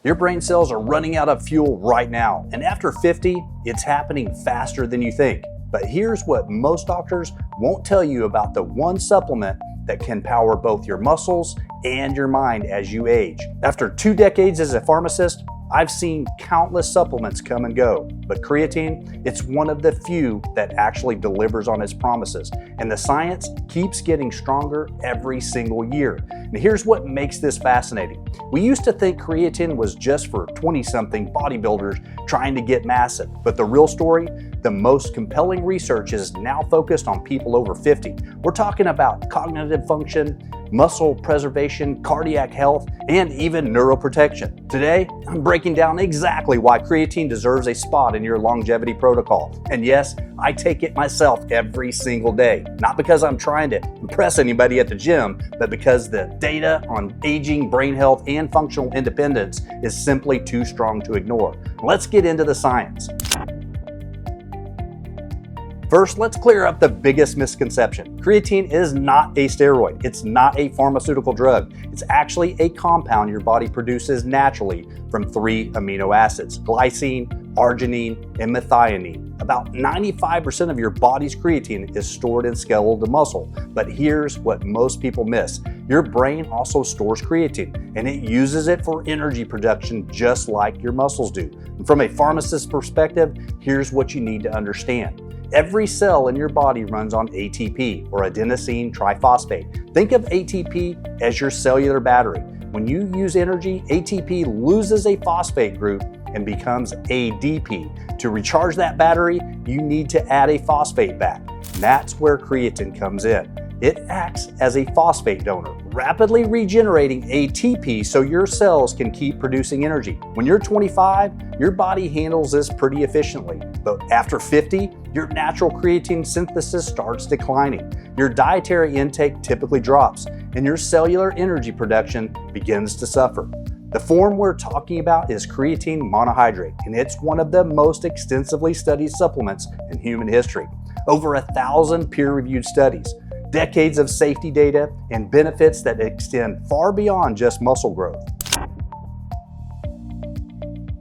Your brain cells are running out of fuel right now, and after 50, it's happening faster than you think. But here's what most doctors won't tell you about the one supplement that can power both your muscles and your mind as you age. After 2 decades as a pharmacist, I've seen countless supplements come and go, but creatine, it's one of the few that actually delivers on its promises, and the science keeps getting stronger every single year. And here's what makes this fascinating. We used to think creatine was just for 20-something bodybuilders trying to get massive, but the real story, the most compelling research is now focused on people over 50. We're talking about cognitive function, muscle preservation, cardiac health, and even neuroprotection. Today, I'm breaking down exactly why creatine deserves a spot in your longevity protocol. And yes, I take it myself every single day. Not because I'm trying to impress anybody at the gym, but because the data on aging, brain health, and functional independence is simply too strong to ignore. Let's get into the science. First, let's clear up the biggest misconception. Creatine is not a steroid. It's not a pharmaceutical drug. It's actually a compound your body produces naturally from 3 amino acids: glycine, arginine, and methionine. About 95% of your body's creatine is stored in skeletal muscle. But here's what most people miss. Your brain also stores creatine, and it uses it for energy production just like your muscles do. And from a pharmacist's perspective, here's what you need to understand. Every cell in your body runs on ATP, or adenosine triphosphate. Think of ATP as your cellular battery. When you use energy, ATP loses a phosphate group and becomes ADP. To recharge that battery, you need to add a phosphate back. And that's where creatine comes in. It acts as a phosphate donor, rapidly regenerating ATP so your cells can keep producing energy. When you're 25, your body handles this pretty efficiently. But after 50, your natural creatine synthesis starts declining. Your dietary intake typically drops, and your cellular energy production begins to suffer. The form we're talking about is creatine monohydrate, and it's one of the most extensively studied supplements in human history. Over 1,000 peer-reviewed studies, decades of safety data, and benefits that extend far beyond just muscle growth.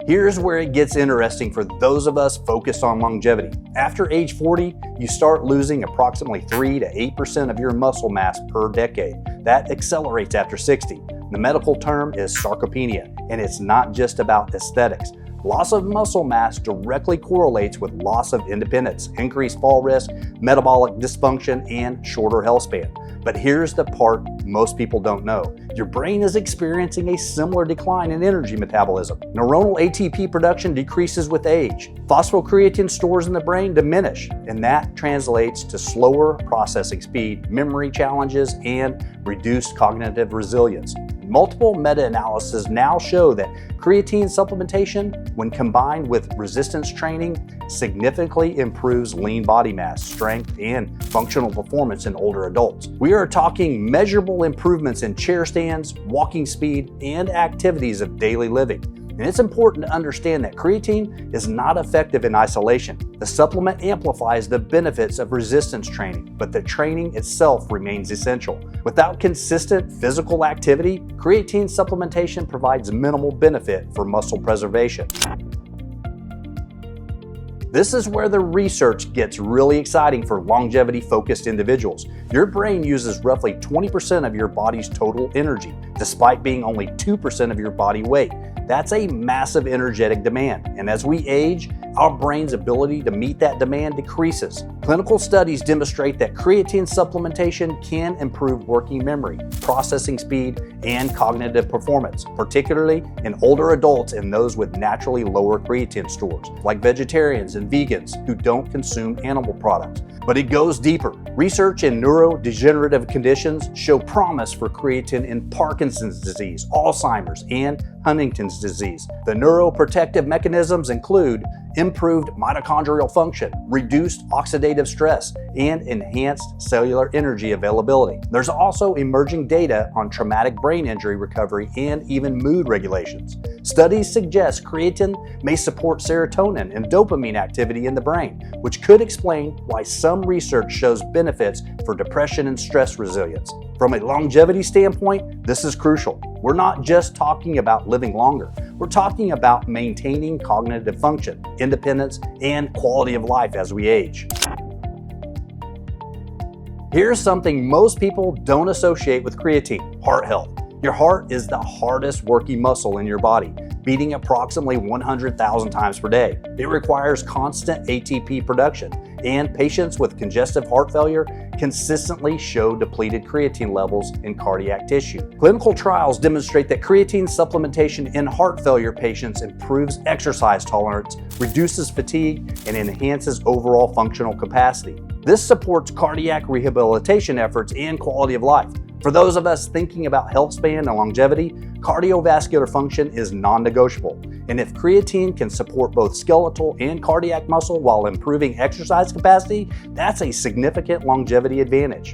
Here's where it gets interesting for those of us focused on longevity. After age 40, you start losing approximately 3 to 8% of your muscle mass per decade. That accelerates after 60. The medical term is sarcopenia, and it's not just about aesthetics. Loss of muscle mass directly correlates with loss of independence, increased fall risk, metabolic dysfunction, and shorter health span. But here's the part most people don't know. Your brain is experiencing a similar decline in energy metabolism. Neuronal ATP production decreases with age. Phosphocreatine stores in the brain diminish, and that translates to slower processing speed, memory challenges, and reduced cognitive resilience. Multiple meta-analyses now show that creatine supplementation, when combined with resistance training, significantly improves lean body mass, strength, and functional performance in older adults. We are talking measurable improvements in chair stands, walking speed, and activities of daily living. And it's important to understand that creatine is not effective in isolation. The supplement amplifies the benefits of resistance training, but the training itself remains essential. Without consistent physical activity, creatine supplementation provides minimal benefit for muscle preservation. This is where the research gets really exciting for longevity-focused individuals. Your brain uses roughly 20% of your body's total energy, despite being only 2% of your body weight. That's a massive energetic demand, and as we age, our brain's ability to meet that demand decreases. Clinical studies demonstrate that creatine supplementation can improve working memory, processing speed, and cognitive performance, particularly in older adults and those with naturally lower creatine stores, like vegetarians and vegans who don't consume animal products. But it goes deeper. Research in neurodegenerative conditions show promise for creatine in Parkinson's disease, Alzheimer's, and Huntington's disease. The neuroprotective mechanisms include improved mitochondrial function, reduced oxidative stress, and enhanced cellular energy availability. There's also emerging data on traumatic brain injury recovery and even mood regulations. Studies suggest creatine may support serotonin and dopamine activity in the brain, which could explain why some research shows benefits for depression and stress resilience. From a longevity standpoint, this is crucial. We're not just talking about living longer. We're talking about maintaining cognitive function, independence, and quality of life as we age. Here's something most people don't associate with creatine: heart health. Your heart is the hardest working muscle in your body, beating approximately 100,000 times per day. It requires constant ATP production, and patients with congestive heart failure consistently show depleted creatine levels in cardiac tissue. Clinical trials demonstrate that creatine supplementation in heart failure patients improves exercise tolerance, reduces fatigue, and enhances overall functional capacity. This supports cardiac rehabilitation efforts and quality of life. For those of us thinking about health span and longevity, cardiovascular function is non-negotiable. And if creatine can support both skeletal and cardiac muscle while improving exercise capacity, that's a significant longevity advantage.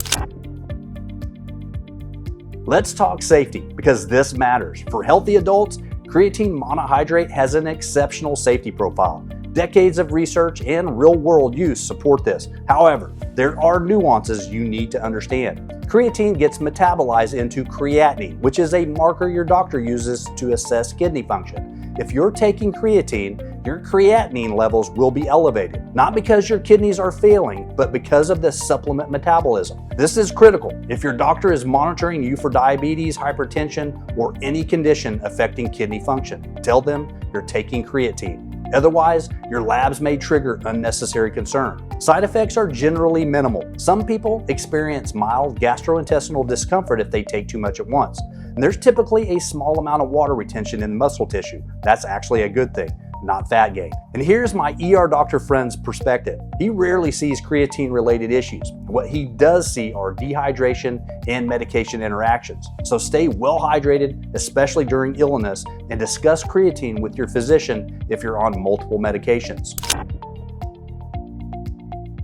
Let's talk safety, because this matters. For healthy adults, creatine monohydrate has an exceptional safety profile. Decades of research and real-world use support this. However, there are nuances you need to understand. Creatine gets metabolized into creatinine, which is a marker your doctor uses to assess kidney function. If you're taking creatine, your creatinine levels will be elevated, not because your kidneys are failing, but because of the supplement metabolism. This is critical if your doctor is monitoring you for diabetes, hypertension, or any condition affecting kidney function. Tell them you're taking creatine. Otherwise, your labs may trigger unnecessary concern. Side effects are generally minimal. Some people experience mild gastrointestinal discomfort if they take too much at once. And there's typically a small amount of water retention in muscle tissue. That's actually a good thing, not fat gain. And here's my ER doctor friend's perspective. He rarely sees creatine-related issues. What he does see are dehydration and medication interactions. So stay well hydrated, especially during illness, and discuss creatine with your physician if you're on multiple medications.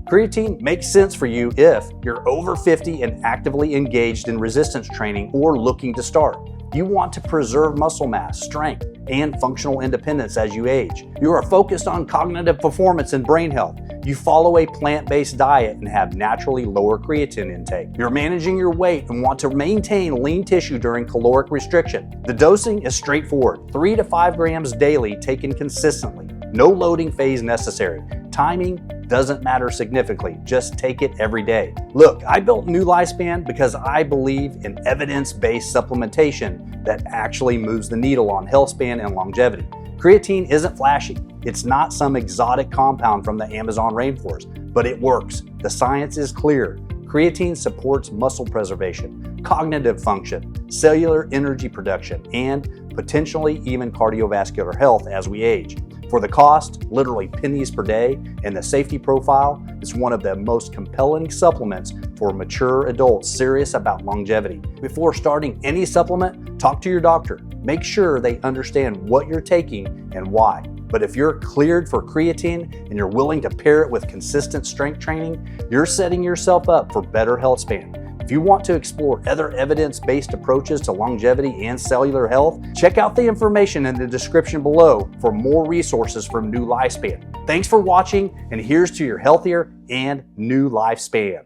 Creatine makes sense for you if you're over 50 and actively engaged in resistance training or looking to start. You want to preserve muscle mass, strength, and functional independence as you age. You are focused on cognitive performance and brain health. You follow a plant-based diet and have naturally lower creatine intake. You're managing your weight and want to maintain lean tissue during caloric restriction. The dosing is straightforward, 3 to 5 grams daily taken consistently. No loading phase necessary. Timing doesn't matter significantly, just take it every day. Look, I built NuLifeSpan because I believe in evidence-based supplementation that actually moves the needle on health span and longevity. Creatine isn't flashy. It's not some exotic compound from the Amazon rainforest, but it works. The science is clear. Creatine supports muscle preservation, cognitive function, cellular energy production, and potentially even cardiovascular health as we age. For the cost, literally pennies per day, and the safety profile, it's one of the most compelling supplements for mature adults serious about longevity. Before starting any supplement, talk to your doctor. Make sure they understand what you're taking and why. But if you're cleared for creatine and you're willing to pair it with consistent strength training, you're setting yourself up for better health span. If you want to explore other evidence-based approaches to longevity and cellular health, check out the information in the description below for more resources from NuLifeSpan. Thanks for watching, and here's to your healthier and new lifespan.